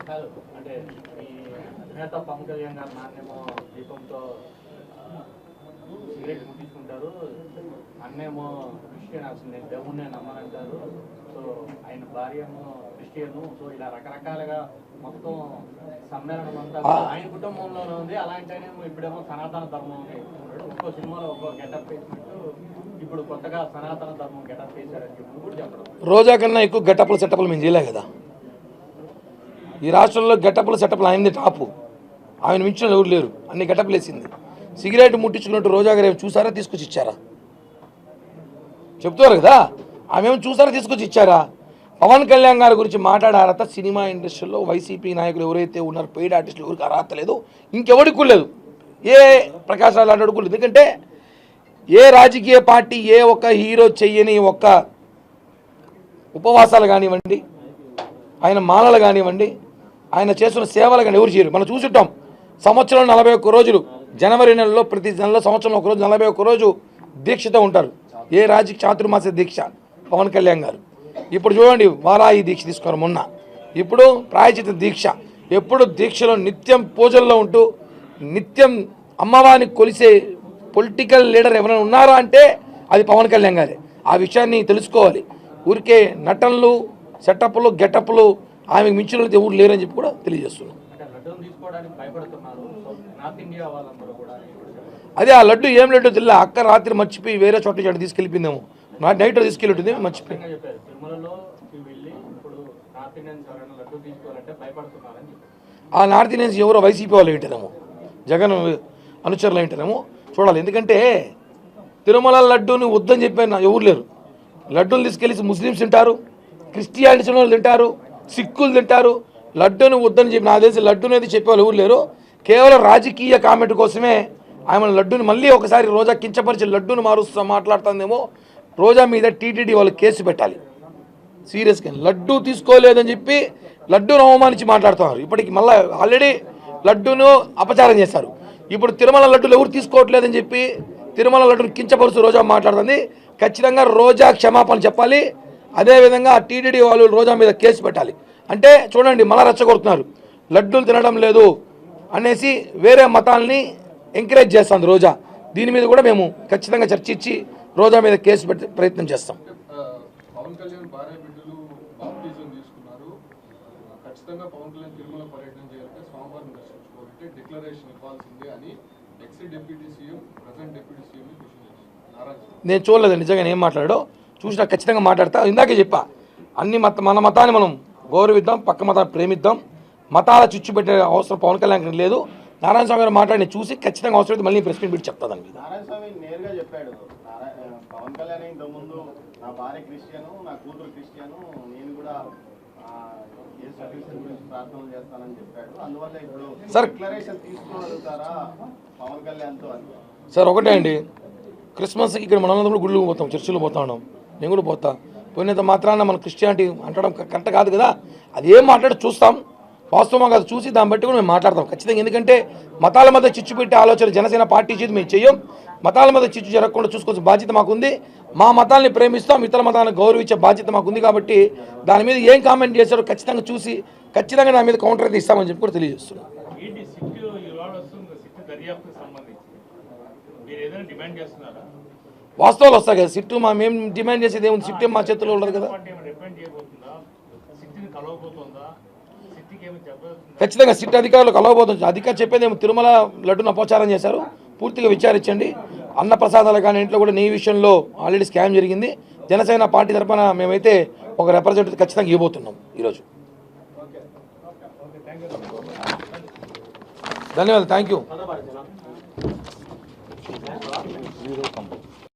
అంటే ఈ అధినేత పవన్ కళ్యాణ్ గారు నాన్నేమో దీపంతో సిగరెట్ ముట్టించుకుంటారు, అన్నేమో క్రిస్టియన్ అసలు దేవుణ్ణి నమ్మనంటారు, సో ఆయన భార్య ఏమో క్రిస్టియన్, సో ఇలా రకరకాలుగా మొత్తం సమ్మేళనం అంతా ఆయన కుటుంబంలోనే ఉంది. అలాంటినేమో ఇప్పుడేమో సనాతన ధర్మం అని ఒక్కో సినిమాలో ఒక్కో గెటప్ వేసినట్టు ఇప్పుడు కొత్తగా సనాతన ధర్మం గెటప్ వేశారని చెప్పి కూడా చెప్పడం. రోజా కన్నా ఎక్కువ గెటప్లు సెటప్లు మేము చేయలే కదా. ఈ రాష్ట్రంలో గెటప్లు సెటప్లు ఆయనది టాపు, ఆయన మించిన ఎవరు లేరు, అన్ని గెటప్లు వేసింది. సిగరెట్ ముట్టించుకున్నట్టు రోజా గారు ఏమి చూసారా, తీసుకొచ్చి ఇచ్చారా? చెప్తారు కదా, ఆమె ఏమి చూసారా, తీసుకొచ్చి ఇచ్చారా? పవన్ కళ్యాణ్ గారి గురించి మాట్లాడే అర్హత సినిమా ఇండస్ట్రీలో వైసీపీ నాయకులు ఎవరైతే ఉన్నారో పెయిడ్ ఆర్టిస్టులు ఎవరికి అర్హత లేదు, ఇంకెవరికి లేదు, ఏ ప్రకాష్ రాజ్ లాంటి లేదు. ఎందుకంటే ఏ రాజకీయ పార్టీ ఏ ఒక్క హీరో చెయ్యని ఒక్క ఉపవాసాలు కానివ్వండి, ఆయన మాలలు కానివ్వండి, ఆయన చేస్తున్న సేవలు కానీ ఎవరు చేయరు. మనం చూసుంటాం, సంవత్సరంలో 41 రోజులు, జనవరి నెలలో ప్రతి నెలలో సంవత్సరంలో ఒక రోజు 41 రోజు దీక్షతో ఉంటారు. ఏ రాజకీయ చాతుర్మాస దీక్ష పవన్ కళ్యాణ్ గారు. ఇప్పుడు చూడండి, వారాయి దీక్ష తీసుకున్నారు మొన్న, ఇప్పుడు ప్రాయచిత దీక్ష. ఎప్పుడు దీక్షలో నిత్యం పూజల్లో ఉంటూ నిత్యం అమ్మవారిని కొలిసే పొలిటికల్ లీడర్ ఎవరైనా ఉన్నారా అంటే అది పవన్ కళ్యాణ్ గారే. ఆ విషయాన్ని తెలుసుకోవాలి. ఊరికే నటనలు సెటప్లు గెటప్లు ఆమెకు మించిన ఎవరు లేరని చెప్పి కూడా తెలియజేస్తున్నాం. అదే ఆ లడ్డు ఏం లడ్డు తెలియదు, అక్క రాత్రి మర్చిపోయి వేరే చోట తీసుకెళ్ళిపోయిందేమో, నైట్ తీసుకెళ్ళి ఉంటుంది మర్చిపోయి. ఆ నార్త్ ఇండియన్స్ ఎవరో వైసీపీ వాళ్ళు ఏంటేనేమో, జగన్ అనుచరులు ఏంటేనేమో చూడాలి. ఎందుకంటే తిరుమల లడ్డూని వద్దని చెప్పిన ఎవరు లేరు. లడ్డూలు తీసుకెళ్ళి ముస్లిమ్స్ తింటారు, క్రిస్టియానిటీ వాళ్ళు తింటారు, సిక్కులు తింటారు. లడ్డూని వద్దని చెప్పి నా తెలిసి లడ్డూని అయితే చెప్పేవాళ్ళు ఎవరు లేరు. కేవలం రాజకీయ కామెంట్ కోసమే ఆమె లడ్డూని మళ్ళీ ఒకసారి రోజా కించపరిచి లడ్డూని మారుస్తూ మాట్లాడుతుందేమో. రోజా మీద టీటీడీ వాళ్ళు కేసు పెట్టాలి సీరియస్గా. లడ్డూ తీసుకోలేదని చెప్పి లడ్డూను అవమానించి మాట్లాడుతున్నారు. ఇప్పటికి మళ్ళీ ఆల్రెడీ లడ్డూను అపచారం చేశారు. ఇప్పుడు తిరుమల లడ్డూలు ఎవరు తీసుకోవట్లేదని చెప్పి తిరుమల లడ్డూను కించపరుస్తూ రోజా మాట్లాడుతుంది. ఖచ్చితంగా రోజా క్షమాపణ చెప్పాలి. అదేవిధంగా టీటీడీ వాళ్ళు రోజా మీద కేసు పెట్టాలి. అంటే చూడండి, మళ్ళా రెచ్చగొడుతున్నారు, లడ్డూలు తినడం లేదు అనేసి వేరే మతాల్ని ఎంకరేజ్ చేస్తుంది రోజా. దీని మీద కూడా మేము ఖచ్చితంగా చర్చించి రోజా మీద కేసు పెట్టే ప్రయత్నం చేస్తాం. పవన్ కళ్యాణ్ భార్య బిడ్డలు బాప్టిజం తీసుకున్నారు, ఖచ్చితంగా పవన్ కళ్యాణ్ తిరుమల పర్యటన చేయాలంటే స్వామివారిని దర్శించుకోవాలంటే డిక్లరేషన్ ఇవ్వాల్సిందే అని X deputy CM present deputy CM నేను చూడలేదు నిజంగా ఏం మాట్లాడాడో, చూసినా ఖచ్చితంగా మాట్లాడతా. ఇందాకే చెప్పా, అన్ని మన మతాన్ని మనం గౌరవిద్దాం, పక్క మతాన్ని ప్రేమిద్దాం, మతాల చిచ్చు పెట్టే అవసరం పవన్ కళ్యాణ్ లేదు. నారాయణ స్వామి గారు మాట్లాడి చూసి ఖచ్చితంగా అవసరం మళ్ళీ ప్రెస్ మీట్ పెట్టి చెప్తా. దాని నారాయణ స్వామి నేరుగా చెప్పాడు, పవన్ కళ్యాణ్ ఇంతకుముందు నా భార్య క్రిస్టియను, నా కూతురు క్రిస్టియను, నేను కూడా ప్రార్థనలు చేస్తానని చెప్పాడు. అందువల్ల ఇప్పుడు డిక్లరేషన్ తీసుకోగలుగుతారా పవన్ కళ్యాణ్తో అని? సార్ ఒకటే అండి, క్రిస్మస్కి ఇక్కడ మనందరూ గుళ్ళు పోతాం, చర్చిలో పోతా ఉన్నాం, నేను కూడా పోతా. పోయినంత మాత్రాన మన క్రిస్టియానిటీ అంటడం కరెక్ట్ కాదు కదా. అది ఏం మాట్లాడి చూస్తాం, వాస్తవం కాదు చూసి దాన్ని బట్టి కూడా మేము మాట్లాడతాం ఖచ్చితంగా. ఎందుకంటే మతాల మధ్య చిచ్చు పెట్టే ఆలోచన జనసేన పార్టీ చేతి మేము చెయ్యం. మతాల మధ్య చిచ్చు జరగకుండా చూసుకోవాల్సిన బాధ్యత మాకుంది. మా మతాల్ని ప్రేమిస్తాం, ఇతర మతాలను గౌరవించే బాధ్యత మాకుంది. కాబట్టి దాని మీద ఏం కామెంట్ చేశారో ఖచ్చితంగా చూసి ఖచ్చితంగా నా మీద కౌంటర్ అయితే ఇస్తామని చెప్పి కూడా తెలియజేస్తున్నాం. వాస్తవాలు వస్తాయి కదా, సిట్టు మేము డిమాండ్ చేసేది ఏముంది, సిట్టు మా చేతుల్లో ఉండదు కదా. ఖచ్చితంగా సిట్ అధికారులు కలవబోతుంది. అధికారులు చెప్పేది ఏమో తిరుమల లడ్డును అపచారం చేశారు, పూర్తిగా విచారించండి. అన్న ప్రసాదాలు కానీ ఇంట్లో కూడా నెయ్యి విషయంలో ఆల్రెడీ స్కామ్ జరిగింది. జనసేన పార్టీ తరఫున మేమైతే ఒక రిప్రజెంటేటివ్ ఖచ్చితంగా ఇవ్వబోతున్నాం ఈరోజు. ధన్యవాదాలు, థ్యాంక్ యూ.